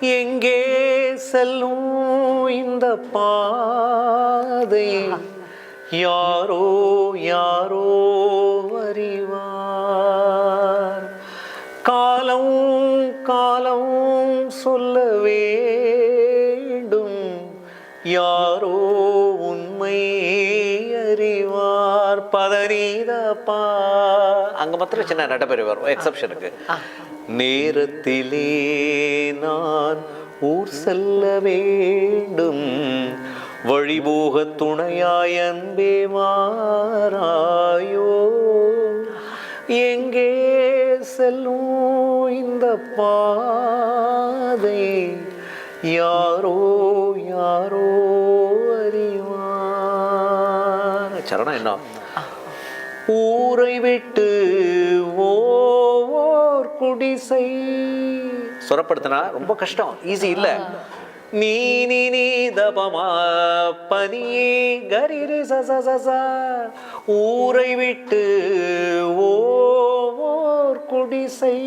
எங்கே செல்லும் இந்த பாதை யாரோ யாரோ அறிவார். காலம் காலம் சொல்ல வேண்டும், யாரோ உண்மை அறிவார். பதனீதப்பா அங்க மாத்திரம் சின்ன நடைபெறி வரும் எக்ஸப்ஷனுக்கு. நேரத்திலே நான் ஊர் செல்ல வேண்டும், வழிபோக துணையாய் அன்பே வாராயோ. எங்கே செல்லும் இந்த பாதை யாரோ யாரோ அறிவார். சரணம் என்ன? ஊரை விட்டு ஓர் குடிசை. சுரப்படுத்தினா ரொம்ப கஷ்டம், ஈஸி இல்ல. நீ நீ நீ தபமா பனி கரிரி சசசா. ஊரை விட்டு ஓர் குடிசை